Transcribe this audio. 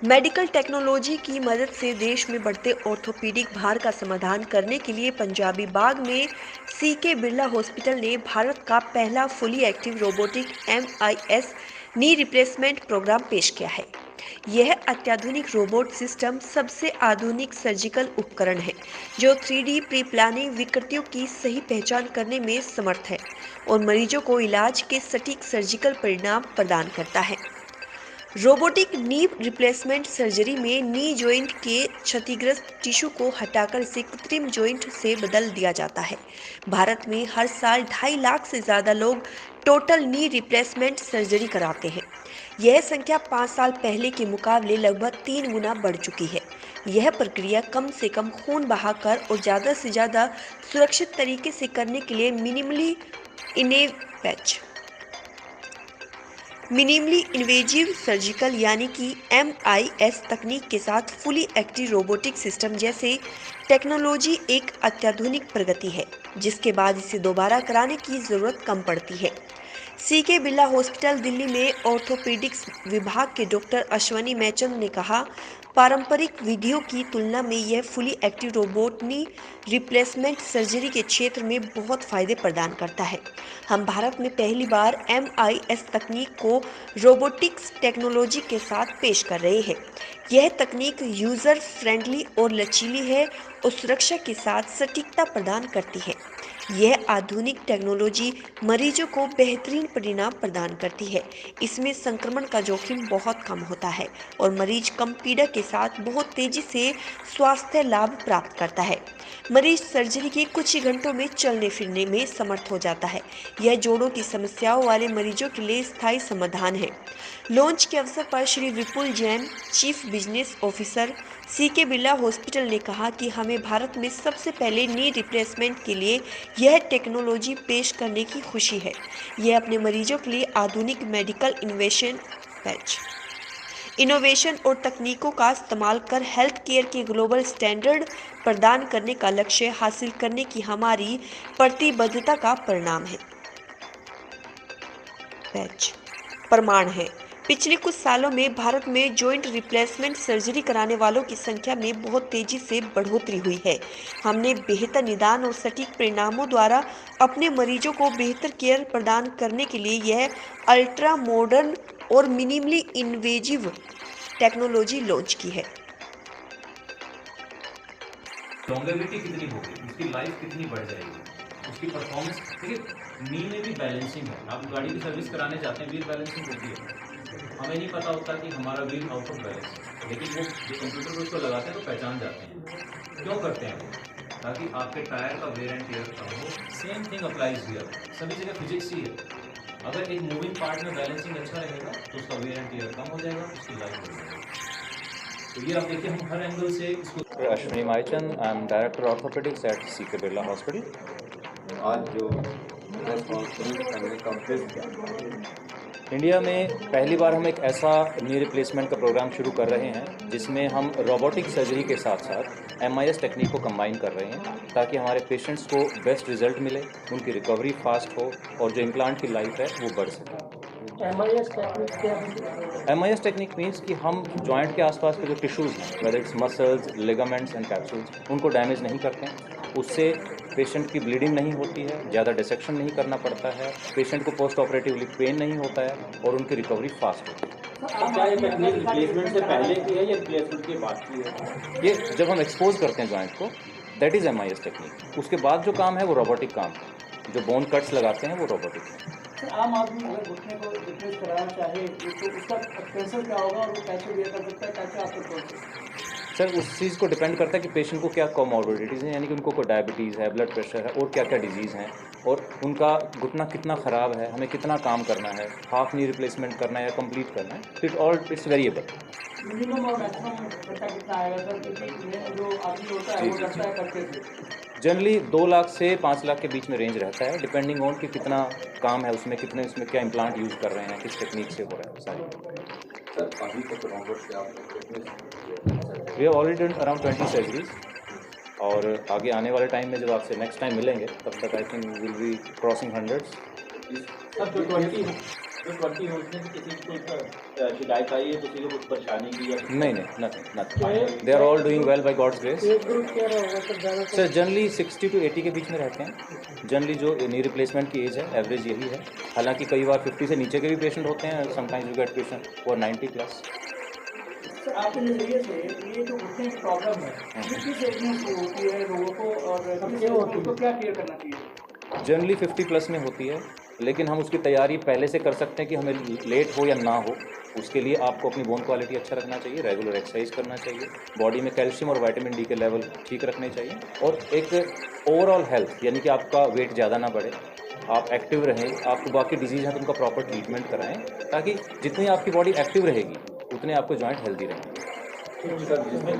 Medical technology की मदद से देश में बढ़ते ऑर्थोपेडिक भार का समाधान करने के लिए पंजाबी बाग में सीके बिरला हॉस्पिटल ने भारत का पहला fully active robotic MIS knee replacement programme पेश किया है। यह अत्याधुनिक रोबोट सिस्टम सबसे आधुनिक सर्जिकल उपकरण है जो 3D प्री प्लानिंग विकृतियों की सही पहचान करने में समर्थ है और मरीजों को इलाज के सटीक सर्जिकल परिणाम प्रदान करता है। रोबोटिक नी रिप्लेसमेंट सर्जरी में नी जॉइंट के क्षतिग्रस्त टिश्यू को हटाकर इसे कृत्रिम जॉइंट से बदल दिया जाता है। भारत में हर साल 2.5 लाख से ज़्यादा लोग टोटल नी रिप्लेसमेंट सर्जरी कराते हैं। यह संख्या 5 साल पहले के मुकाबले लगभग 3 गुना बढ़ चुकी है। यह प्रक्रिया कम से कम खून बहाकर और ज़्यादा से ज़्यादा सुरक्षित तरीके से करने के लिए मिनिमली इन्वेजिव सर्जिकल यानी कि MIS तकनीक के साथ फुली एक्टिव रोबोटिक सिस्टम जैसे टेक्नोलॉजी एक अत्याधुनिक प्रगति है जिसके बाद इसे दोबारा कराने की ज़रूरत कम पड़ती है। सीके बिरला हॉस्पिटल दिल्ली में ऑर्थोपेडिक्स विभाग के डॉक्टर अश्वनी मैचंद ने कहा, पारंपरिक विधियों की तुलना में यह fully active robot knee replacement surgery के क्षेत्र में बहुत फायदे प्रदान करता है। हम भारत में पहली बार MIS तकनीक को रोबोटिक्स टेक्नोलॉजी के साथ पेश कर रहे हैं। यह तकनीक यूज़र फ्रेंडली और लचीली है और सुरक्षा के साथ सटीकता प्रदान करती है। यह आधुनिक टेक्नोलॉजी मरीजों को बेहतरीन परिणाम प्रदान करती है। इसमें संक्रमण का जोखिम बहुत कम होता है और मरीज कम पीड़ा के साथ बहुत तेजी से स्वास्थ्य लाभ प्राप्त करता है। मरीज सर्जरी के कुछ ही घंटों में चलने फिरने में समर्थ हो जाता है। यह जोड़ों की समस्याओं वाले मरीजों के लिए स्थायी समाधान है। लॉन्च के अवसर पर Shri Vipul Jain, chief business officer, CK Birla hospital ने कहा कि हमें भारत में सबसे पहले नी रिप्लेसमेंट के लिए यह टेक्नोलॉजी पेश करने की खुशी है। यह अपने मरीजों के लिए आधुनिक मेडिकल इनोवेशन और तकनीकों का इस्तेमाल कर हेल्थ केयर के ग्लोबल स्टैंडर्ड प्रदान करने का लक्ष्य हासिल करने की हमारी प्रतिबद्धता का प्रमाण है। पिछले कुछ सालों में भारत में जॉइंट रिप्लेसमेंट सर्जरी कराने वालों की संख्या में बहुत तेजी से बढ़ोतरी हुई है। हमने बेहतर निदान और सटीक परिणामों द्वारा अपने मरीजों को बेहतर केयर प्रदान करने के लिए यह अल्ट्रा मॉडर्न और मिनिमली इन्वेजिव टेक्नोलॉजी लॉन्च की है। लॉन्गेविटी कितनी होगी, उसकी लाइफ कितनी बढ़ जाएगी, उसकी परफॉर्मेंस। देखिए, नी में भी बैलेंसिंग है। आप गाड़ी की सर्विस कराने जाते हैं, व्हील बैलेंसिंग होती है। हमें नहीं पता होता कि हमारा व्हील आउट ऑफ बैलेंस है, लेकिन वो जो कंप्यूटर में उसको लगाते हैं तो पहचान जाते हैं। क्यों करते हैं वो? ताकि आपके टायर का वेयर एंड टेयर कम हो। Same thing applies here. सभी जगह फिजिक्स ही है। अगर एक मूविंग पार्ट में बैलेंसिंग अच्छा रहेगा तो उसका वेयर एंड टेयर कम हो जाएगा, उसकी लाइफ बढ़ जाएगी। तो ये आप देखिए, हम हर एंगल से इसको। Ashwini Maichan, I'm Director Orthopedics at CK Birla Hospital. आज जो प्रेस कॉन्फ्रेंस करने का उद्देश्य क्या है? इंडिया में पहली बार हम एक ऐसा नी रिप्लेसमेंट का प्रोग्राम शुरू कर रहे हैं जिसमें हम रोबोटिक सर्जरी के साथ साथ MIS टेक्निक को कंबाइन कर रहे हैं ताकि हमारे पेशेंट्स को बेस्ट रिजल्ट मिले, उनकी रिकवरी फास्ट हो और जो इम्प्लांट की लाइफ है वो बढ़ सके। MIS टेक्निक क्या है? MIS टेक्निक मीन्स कि हम जॉइंट के आसपास के जो टिश्यूज़ हैं, whether it's muscles, ligaments and capsules, उनको डैमेज नहीं करते हैं। उससे पेशेंट की ब्लीडिंग नहीं होती है, ज़्यादा डिसेक्शन नहीं करना पड़ता है, पेशेंट को पोस्ट ऑपरेटिवली पेन नहीं होता है और उनकी रिकवरी फास्ट होती है। क्या ये टेक्निक रिप्लेसमेंट से पहले की है या रिप्लेसमेंट के बाद की है? ये जब हम एक्सपोज करते हैं जॉइंट को, दैट इज़ MIS टेक्निक। उसके बाद जो काम है वो रोबोटिक काम है। जो बोन कट्स लगाते हैं वो रोबोटिक है। आम आदमी अगर घुटने को रिप्लेस कराना चाहे तो उसका एक्सपेंसिव क्या होगा और वो कैसे बियर कर सकता है, कैसे आप सकते हैं? सर, उस चीज़ को डिपेंड करता है कि पेशेंट को क्या कॉमॉर्बिडिटीज़ हैं, यानी कि उनको कोई डायबिटीज़ है, ब्लड प्रेशर है और क्या क्या डिजीज़ हैं और उनका घुटना कितना ख़राब है, हमें कितना काम करना है, हाफ नी रिप्लेसमेंट करना है या कंप्लीट करना है, इट्स वेरिएबल। मिनिमम और मैक्सिमम खर्चा कितना आएगा सर? क्योंकि जो आदमी होता है वो करता है करते थे जनरली 2 लाख से 5 लाख के बीच में रेंज रहता है, डिपेंडिंग ऑन कि कितना काम है उसमें, कितने उसमें क्या इम्प्लांट यूज़ कर रहे हैं, किस टेक्निक से हो रहा है सारी। सर अभी तक रोबोट से आप we have already done around 20 surgeries और आगे आने वाले टाइम में जब आपसे नेक्स्ट टाइम मिलेंगे तब तक I think will be crossing hundreds. Sir जो 20 जो 20 होने से किसी को कोई शिकायत आई है, किसी को कुछ परेशानी की या नहीं nothing they are all doing well by God's grace. Group क्या रहेगा सर ज़्यादा? सर जनरली 60 to 80 के बीच में रहते हैं। जनरली जो नी रिप्लेसमेंट की एज है एवरेज यही है। हालांकि कई बार 50 से नीचे के भी पेशेंट होते हैं, समटाइम्स यू गेट पेशेंट वो 90+। सर आपके नज़रिए से ये जो घुटने की प्रॉब्लम है ये किस एज में शुरू होती है लोगों को, और उसको क्या केयर करना चाहिए? जनरली 50+ में होती है, लेकिन हम उसकी तैयारी पहले से कर सकते हैं कि हमें लेट हो या ना हो। उसके लिए आपको अपनी बोन क्वालिटी अच्छा रखना चाहिए, रेगुलर एक्सरसाइज करना चाहिए, बॉडी में कैल्शियम और विटामिन डी के लेवल ठीक रखने चाहिए, और एक ओवरऑल हेल्थ यानी कि आपका वेट ज़्यादा ना बढ़े, आप एक्टिव रहें, आपको बाकी डिजीज़ हैं तो उनका प्रॉपर ट्रीटमेंट कराएं, ताकि जितनी आपकी बॉडी एक्टिव रहेगी उतने आपको जॉइंट हेल्दी रहेंगे।